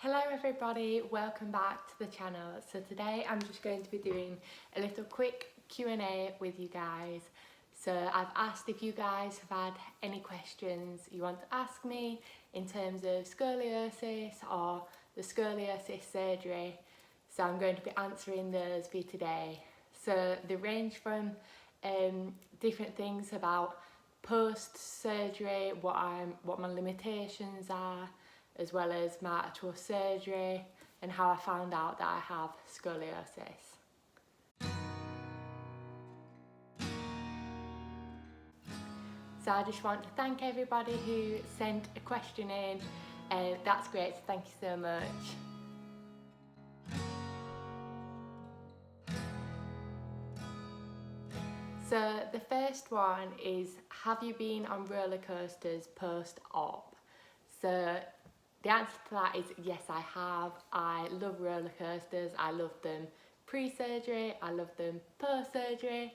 Hello everybody, welcome back to the channel. So today I'm just going to be doing a little quick Q&A with you guys. So I've asked if you guys have had any questions you want to ask me in terms of scoliosis or the scoliosis surgery. So I'm going to be answering those for you today. So they range from different things about post-surgery, what my limitations are, as well as my actual surgery and how I found out that I have scoliosis. So I just want to thank everybody who sent a question in. That's great, so thank you so much. So the first one is, have you been on roller coasters post-op? So the answer to that is yes, I have. I love roller coasters. I love them pre-surgery. I love them post-surgery.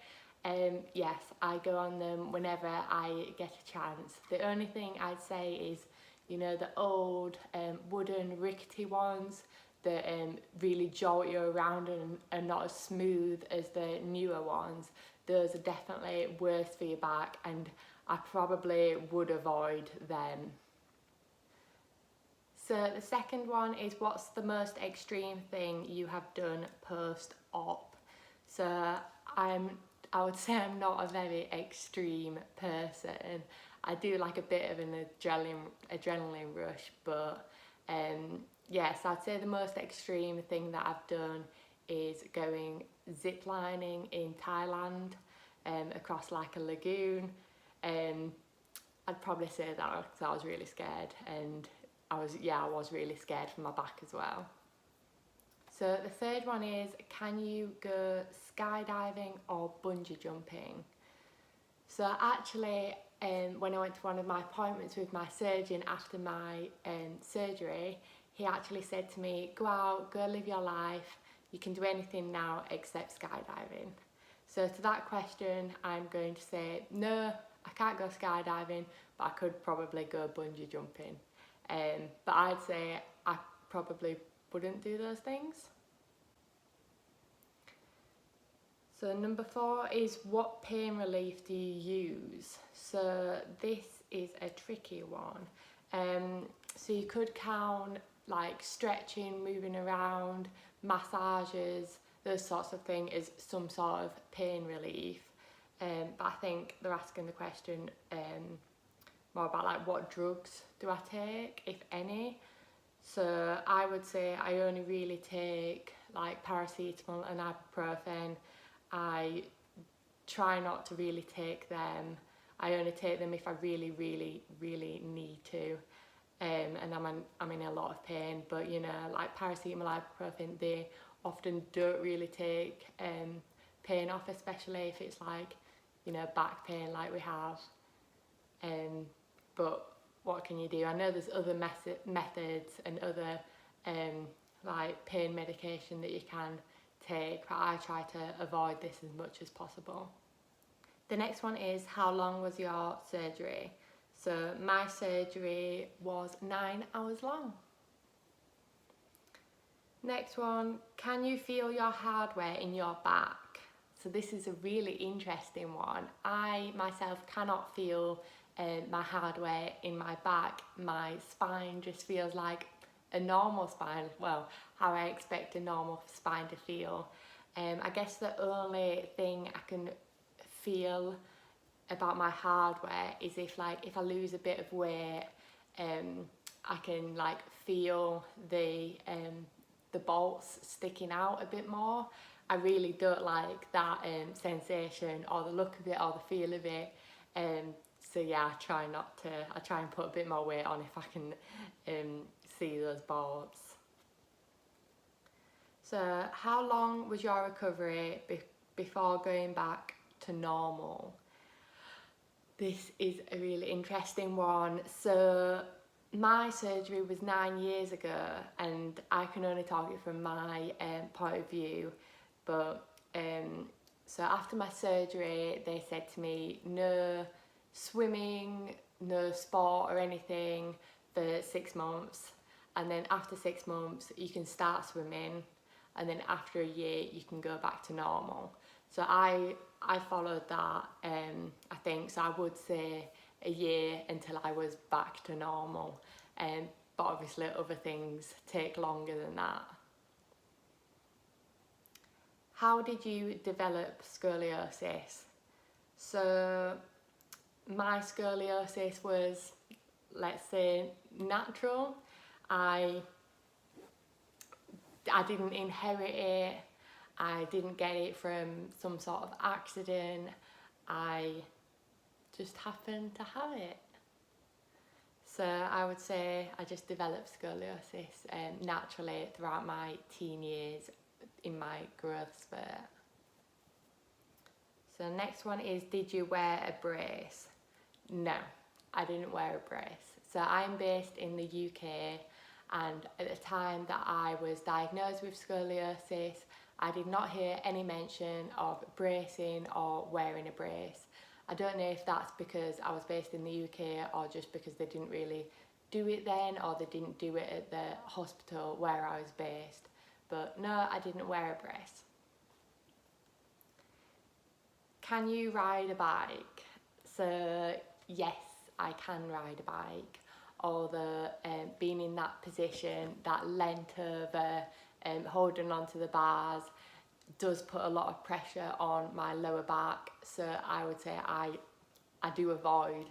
Yes, I go on them whenever I get a chance. The only thing I'd say is, you know, the old wooden rickety ones that really jolt you around and are not as smooth as the newer ones. Those are definitely worse for your back, and I probably would avoid them. So the second one is, what's the most extreme thing you have done post-op? So I would say I'm not a very extreme person. I do like a bit of an adrenaline rush, but yes, I'd say the most extreme thing that I've done is going zip lining in Thailand across like a lagoon. I'd probably say that because I was really scared, and I was really scared for my back as well. So the third one is, can you go skydiving or bungee jumping? So actually, when I went to one of my appointments with my surgeon after my surgery, he actually said to me, go out, go live your life, you can do anything now except skydiving. So to that question, I'm going to say, no, I can't go skydiving, but I could probably go bungee jumping. But I'd say I probably wouldn't do those things. So number 4 is, what pain relief do you use? So this is a tricky one. So you could count like stretching, moving around, massages, those sorts of things as some sort of pain relief. But I think they're asking the question more about like what drugs do I take, if any. So I would say I only really take like paracetamol and ibuprofen. I try not to really take them. I only take them if I really need to, and I'm in a lot of pain. But you know, like paracetamol, ibuprofen, they often don't really take pain off, especially if it's like, you know, back pain like we have. But what can you do? I know there's other methods and other like pain medication that you can take, but I try to avoid this as much as possible. The next one is, how long was your surgery? So my surgery was 9 hours long. Next one, can you feel your hardware in your back? So this is a really interesting one. I myself cannot feel my hardware in my back. My spine just feels like a normal spine, well, how I expect a normal spine to feel. I guess the only thing I can feel about my hardware is if I lose a bit of weight, I can like feel the bolts sticking out a bit more. I really don't like that sensation or the look of it or the feel of it. So yeah, I try and put a bit more weight on if I can see those bolts. So how long was your recovery before going back to normal? This is a really interesting one. So my surgery was 9 years ago, and I can only talk it from my point of view. But so after my surgery, they said to me, no swimming, no sport or anything for 6 months. and then after 6 months you can start swimming, and then after a year you can go back to normal. So I followed that, I think, so I would say a year until I was back to normal, but obviously other things take longer than that. How did you develop scoliosis? So my scoliosis was, let's say, natural. I didn't inherit it. I didn't get it from some sort of accident. I just happened to have it. So I would say I just developed scoliosis naturally throughout my teen years in my growth spurt. So the next one is, did you wear a brace? No, I didn't wear a brace. So I'm based in the UK, and at the time that I was diagnosed with scoliosis, I did not hear any mention of bracing or wearing a brace. I don't know if that's because I was based in the UK or just because they didn't really do it then, or they didn't do it at the hospital where I was based. But no, I didn't wear a brace. Can you ride a bike? So yes, I can ride a bike. Although being in that position, that leant over, holding onto the bars, does put a lot of pressure on my lower back. So I would say I do avoid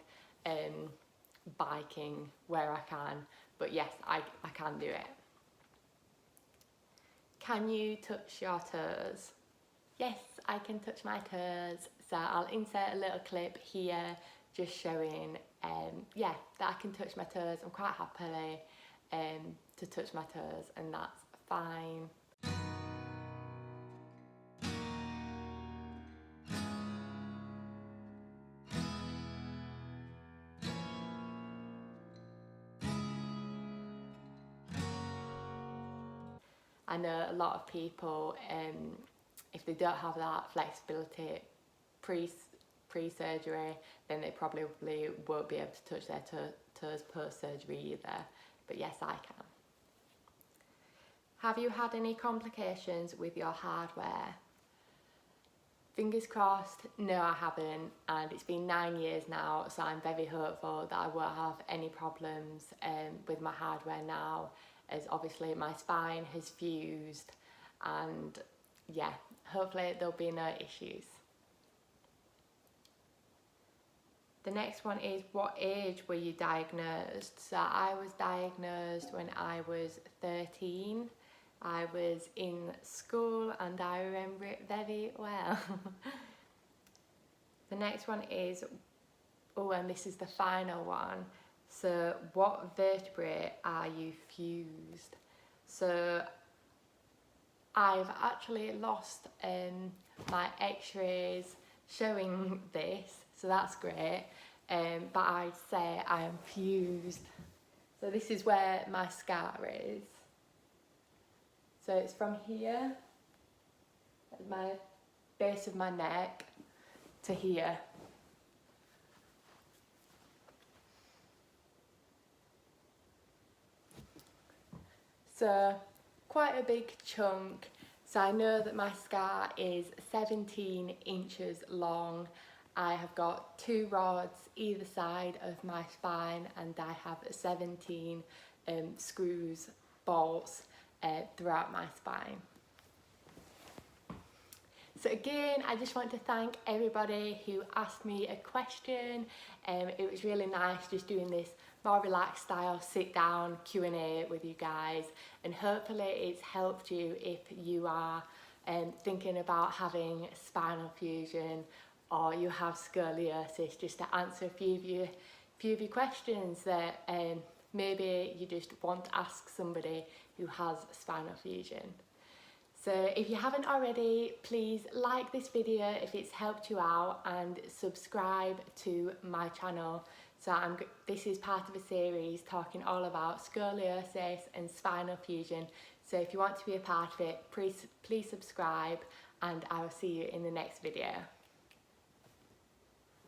biking where I can. But yes, I can do it. Can you touch your toes? Yes, I can touch my toes. So I'll insert a little clip here just showing, yeah, that I can touch my toes. I'm quite happy to touch my toes, and that's fine. I know a lot of people, if they don't have that flexibility pre-surgery, then they probably won't be able to touch their toes post-surgery either. But yes, I can. Have you had any complications with your hardware? Fingers crossed, no I haven't, and it's been 9 years now, so I'm very hopeful that I won't have any problems with my hardware now, as obviously my spine has fused, and yeah, hopefully there'll be no issues. The next one is, what age were you diagnosed? So I was diagnosed when I was 13. I was in school and I remember it very well. The next one is, oh, and this is the final one. So what vertebrae are you fused? So I've actually lost my x-rays showing this, so that's great, but I'd say I am fused. So this is where my scar is. So it's from here, at my base of my neck, to here. So quite a big chunk. So I know that my scar is 17 inches long. I have got 2 rods either side of my spine, and I have 17 screws, bolts throughout my spine. So again, I just want to thank everybody who asked me a question. It was really nice just doing this more relaxed style sit down Q&A with you guys, and hopefully it's helped you if you are thinking about having spinal fusion or you have scoliosis, just to answer a few of your questions that maybe you just want to ask somebody who has spinal fusion. So if you haven't already, please like this video if it's helped you out, and subscribe to my channel. So this is part of a series talking all about scoliosis and spinal fusion. So if you want to be a part of it, please subscribe, and I will see you in the next video.